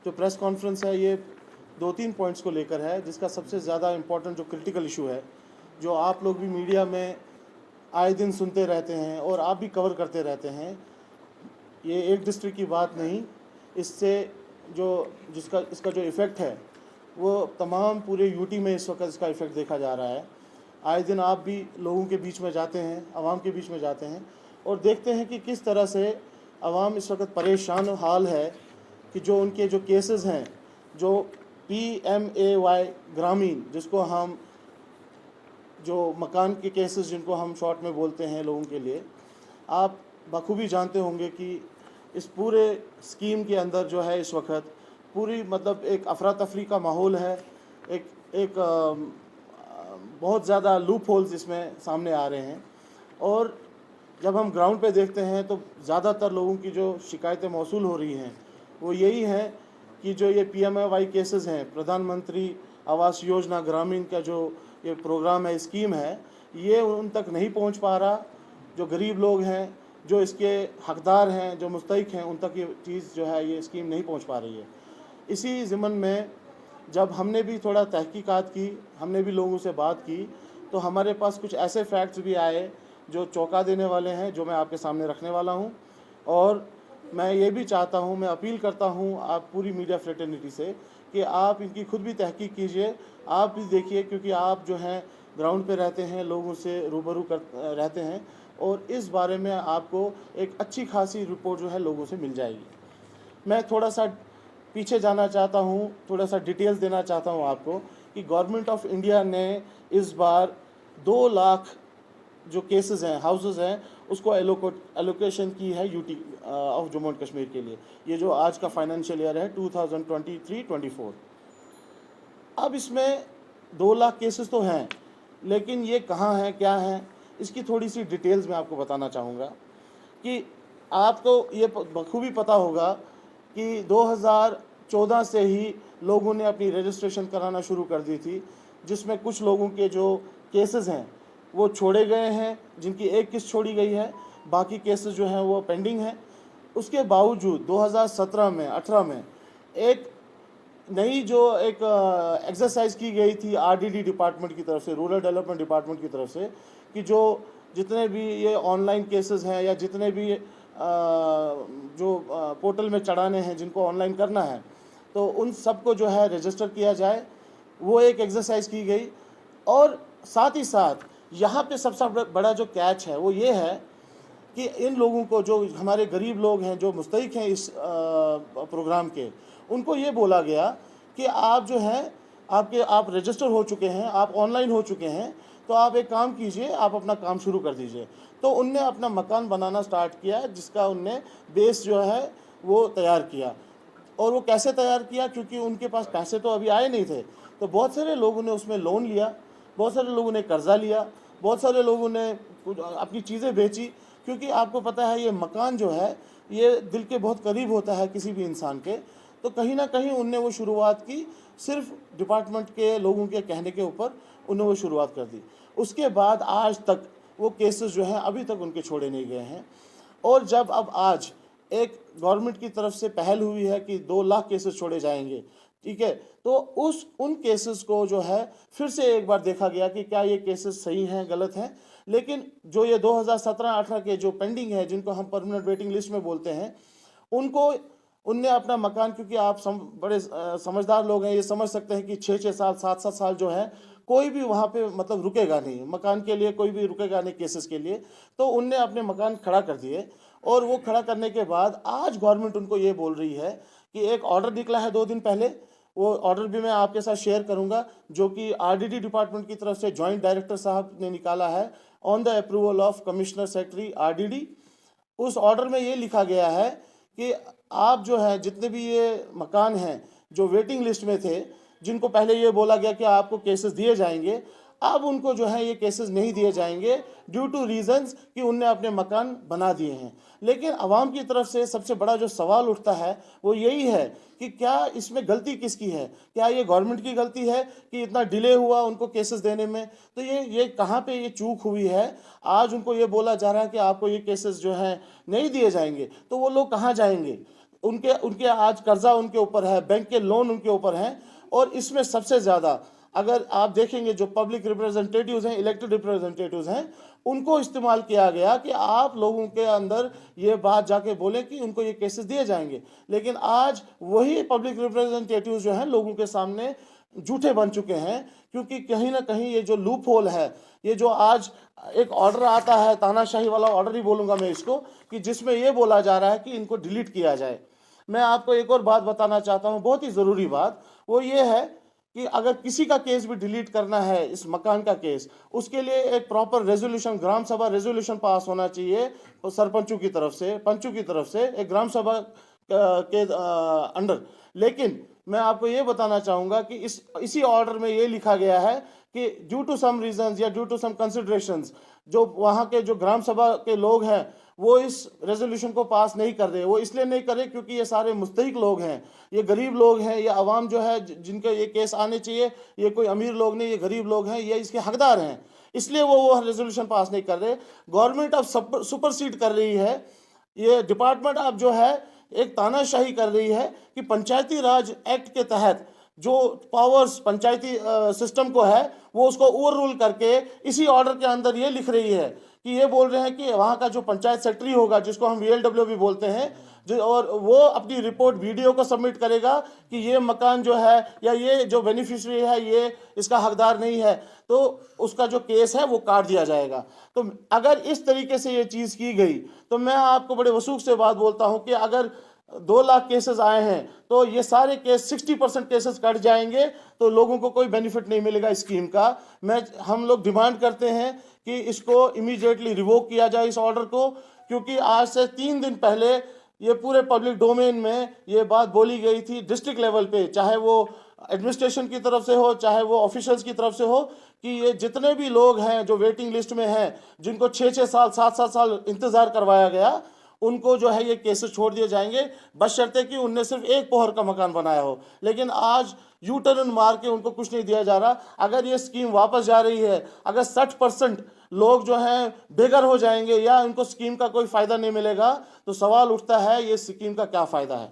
जो press conference है ये 2-3 पॉइंट्स को लेकर है, जिसका सबसे ज़्यादा इम्पोर्टेंट जो क्रिटिकल इशू है, जो आप लोग भी मीडिया में आए दिन सुनते रहते हैं और आप भी कवर करते रहते हैं। ये एक डिस्ट्रिक्ट की बात नहीं, इससे इसका जो इफ़ेक्ट है वो तमाम पूरे यूटी में इस वक्त इसका इफ़ेक्ट देखा जा रहा है। आए दिन आप भी लोगों के बीच में जाते हैं, आवाम के बीच में जाते हैं और देखते हैं कि किस तरह से आवाम इस वक्त परेशान हाल है कि जो उनके जो केसेस हैं, जो PMAY ग्रामीण, जिसको हम जो मकान के केसेस जिनको हम शॉर्ट में बोलते हैं लोगों के लिए, आप बखूबी जानते होंगे कि इस पूरे स्कीम के अंदर जो है इस वक्त पूरी मतलब एक अफरा तफरी का माहौल है। एक बहुत ज़्यादा लूप होल्स इसमें सामने आ रहे हैं और जब हम ग्राउंड पे देखते हैं तो ज़्यादातर लोगों की जो शिकायतें मौसूल हो रही हैं वो यही है कि जो ये PMAY केसेस हैं, प्रधानमंत्री आवास योजना ग्रामीण का जो ये प्रोग्राम है, स्कीम है, ये उन तक नहीं पहुंच पा रहा। जो गरीब लोग हैं, जो इसके हकदार हैं, जो मुस्तहिक हैं, उन तक ये चीज़ जो है ये स्कीम नहीं पहुंच पा रही है। इसी ज़िमन में जब हमने भी थोड़ा तहकीकात की, हमने भी लोगों से बात की, तो हमारे पास कुछ ऐसे फैक्ट्स भी आए जो चौंका देने वाले हैं, जो मैं आपके सामने रखने वाला हूं। और मैं ये भी चाहता हूं, मैं अपील करता हूं आप पूरी मीडिया फ्रेटर्निटी से कि आप इनकी खुद भी तहकीक कीजिए, आप भी देखिए, क्योंकि आप जो हैं ग्राउंड पे रहते हैं, लोगों से रूबरू रहते हैं और इस बारे में आपको एक अच्छी खासी रिपोर्ट जो है लोगों से मिल जाएगी। मैं थोड़ा सा पीछे जाना चाहता हूँ, थोड़ा सा डिटेल्स देना चाहता हूँ आपको कि गवर्नमेंट ऑफ इंडिया ने इस बार 2 लाख जो केसेस हैं, हाउसेस हैं, उसको एलोकेशन की है UT of Jammu and Kashmir के लिए। ये जो आज का फाइनेंशियल ईयर है 2023-24। अब इसमें 2 लाख केसेस तो हैं, लेकिन ये कहाँ हैं, क्या हैं, इसकी थोड़ी सी डिटेल्स मैं आपको बताना चाहूँगा कि आपको ये बखूबी पता होगा कि 2014 से ही लोगों ने अपनी रजिस्ट्रेशन कराना शुरू कर दी थी, जिसमें कुछ लोगों के जो केसेस हैं वो छोड़े गए हैं, जिनकी एक किस्त छोड़ी गई है, बाकी केसेस जो हैं वो पेंडिंग हैं। उसके बावजूद 2017 में 18 में एक नई जो एक एक्सरसाइज की गई थी RDD डिपार्टमेंट की तरफ से, रूरल डेवलपमेंट डिपार्टमेंट की तरफ से, कि जो जितने भी ये ऑनलाइन केसेस हैं या जितने भी जो पोर्टल में चढ़ाने हैं, जिनको ऑनलाइन करना है, तो उन सबको जो है रजिस्टर किया जाए। वो एक एक्सरसाइज की गई और साथ ही साथ यहाँ पे सबसे बड़ा जो कैच है वो ये है कि इन लोगों को, जो हमारे गरीब लोग हैं, जो मुस्तहिक हैं इस प्रोग्राम के, उनको ये बोला गया कि आप जो हैं आप रजिस्टर हो चुके हैं, आप ऑनलाइन हो चुके हैं, तो आप एक काम कीजिए, आप अपना काम शुरू कर दीजिए। तो उनने अपना मकान बनाना स्टार्ट किया, जिसका उनने बेस जो है वो तैयार किया। और वो कैसे तैयार किया, क्योंकि उनके पास पैसे तो अभी आए नहीं थे, तो बहुत सारे लोगों ने उसमें लोन लिया, बहुत सारे लोगों ने कर्जा लिया, बहुत सारे लोगों ने अपनी चीज़ें बेची, क्योंकि आपको पता है ये मकान जो है ये दिल के बहुत करीब होता है किसी भी इंसान के। तो कहीं ना कहीं उनने वो शुरुआत की, सिर्फ डिपार्टमेंट के लोगों के कहने के ऊपर उन्होंने वो शुरुआत कर दी। उसके बाद आज तक वो केसेस जो हैं अभी तक उनके छोड़े नहीं गए हैं। और जब अब आज एक गवर्नमेंट की तरफ से पहल हुई है कि 2 लाख केसेस छोड़े जाएंगे, ठीक है, तो उन केसेस को जो है फिर से एक बार देखा गया कि क्या ये केसेस सही हैं, गलत हैं। लेकिन जो ये 2017-18 के जो पेंडिंग है, जिनको हम परमानेंट वेटिंग लिस्ट में बोलते हैं, उनको उनने अपना मकान, क्योंकि आप बड़े समझदार लोग हैं, ये समझ सकते हैं कि 6-6 साल 7-7 साल जो है कोई भी वहाँ पे मतलब रुकेगा नहीं, मकान के लिए कोई भी रुकेगा नहीं केसेस के लिए। तो उनने अपने मकान खड़ा कर दिए और वो खड़ा करने के बाद आज गवर्नमेंट उनको ये बोल रही है कि एक ऑर्डर निकला है 2 दिन पहले, वो ऑर्डर भी मैं आपके साथ शेयर करूंगा, जो कि RDD डिपार्टमेंट की तरफ से जॉइंट डायरेक्टर साहब ने निकाला है, on the approval of commissioner secretary RDD। उस ऑर्डर में ये लिखा गया है कि आप जो है जितने भी ये मकान हैं जो वेटिंग लिस्ट में थे, जिनको पहले ये बोला गया कि आपको केसेस दिए जाएंगे, अब उनको जो है ये केसेस नहीं दिए जाएंगे ड्यू टू रीजंस कि उनने अपने मकान बना दिए हैं। लेकिन आवाम की तरफ से सबसे बड़ा जो सवाल उठता है वो यही है कि क्या इसमें गलती किसकी है, क्या ये गवर्नमेंट की गलती है कि इतना डिले हुआ उनको केसेस देने में? तो ये कहाँ पे ये चूक हुई है? आज उनको ये बोला जा रहा है कि आपको ये केसेस जो हैं नहीं दिए जाएंगे, तो वो लोग कहाँ जाएंगे? उनके उनके आज कर्जा उनके ऊपर है, बैंक के लोन उनके ऊपर हैं। और इसमें सबसे ज़्यादा अगर आप देखेंगे जो पब्लिक रिप्रेजेंटेटिव्स हैं, इलेक्टेड रिप्रेजेंटेटिव्स हैं, उनको इस्तेमाल किया गया कि आप लोगों के अंदर ये बात जाके बोलें कि उनको ये केसेस दिए जाएंगे। लेकिन आज वही पब्लिक रिप्रेजेंटेटिव्स जो हैं लोगों के सामने झूठे बन चुके हैं, क्योंकि कहीं ना कहीं ये जो लूप होल है, ये जो आज एक ऑर्डर आता है, तानाशाही वाला ऑर्डर ही बोलूँगा मैं इसको, कि जिसमें ये बोला जा रहा है कि इनको डिलीट किया जाए। मैं आपको एक और बात बताना चाहता हूँ, बहुत ही ज़रूरी बात, वो ये है कि अगर किसी का केस भी डिलीट करना है, इस मकान का केस, उसके लिए एक प्रॉपर रेजोल्यूशन, ग्राम सभा रेजोल्यूशन पास होना चाहिए सरपंचों की तरफ से, पंचों की तरफ से, एक ग्राम सभा के अंडर। लेकिन मैं आपको ये बताना चाहूँगा कि इसी ऑर्डर में ये लिखा गया है कि ड्यू टू सम रीजंस या ड्यू टू सम कंसिडरेशंस, जो वहाँ के जो ग्राम सभा के लोग हैं वो इस रेजोल्यूशन को पास नहीं कर रहे। वो इसलिए नहीं कर रहे क्योंकि ये सारे मुस्तहिक लोग हैं, ये गरीब लोग हैं, ये आवाम जो है जिनके ये केस आने चाहिए, ये कोई अमीर लोग नहीं, ये गरीब लोग हैं, ये इसके हकदार हैं, इसलिए वो रेजोल्यूशन पास नहीं कर रहे। गवर्नमेंट अब सुपरसीड कर रही है, ये डिपार्टमेंट अब जो है एक तानाशाही कर रही है कि पंचायती राज एक्ट के तहत जो पावर्स पंचायती सिस्टम को है वो उसको ओवर रूल करके इसी ऑर्डर के अंदर ये लिख रही है कि ये बोल रहे हैं कि वहाँ का जो पंचायत सेक्रेटरी होगा, जिसको हम VLW भी बोलते हैं, और वो अपनी रिपोर्ट वीडियो को सबमिट करेगा कि ये मकान जो है या ये जो बेनिफिशियरी है ये इसका हकदार नहीं है, तो उसका जो केस है वो काट दिया जाएगा। तो अगर इस तरीके से ये चीज़ की गई तो मैं आपको बड़े वसूख से बात बोलता हूँ कि अगर 2 लाख केसेस आए हैं तो ये सारे केस 60% केसेस कट जाएंगे, तो लोगों को कोई बेनिफिट नहीं मिलेगा इस स्कीम का। हम लोग डिमांड करते हैं कि इसको इमीडिएटली रिवोक किया जाए इस ऑर्डर को, क्योंकि आज से 3 दिन पहले ये पूरे पब्लिक डोमेन में ये बात बोली गई थी डिस्ट्रिक्ट लेवल पे, चाहे वो एडमिनिस्ट्रेशन की तरफ से हो चाहे वो ऑफिशियल्स की तरफ से हो, कि ये जितने भी लोग हैं जो वेटिंग लिस्ट में हैं, जिनको 6-6 साल 7-7 साल इंतज़ार करवाया गया, उनको जो है ये केसेस छोड़ दिए जाएंगे, बशर्ते कि उनने सिर्फ एक पोहर का मकान बनाया हो। लेकिन आज यू टर्न मार के उनको कुछ नहीं दिया जा रहा। अगर ये स्कीम वापस जा रही है, अगर 60% लोग जो हैं बेघर हो जाएंगे या उनको स्कीम का कोई फ़ायदा नहीं मिलेगा, तो सवाल उठता है ये स्कीम का क्या फ़ायदा है।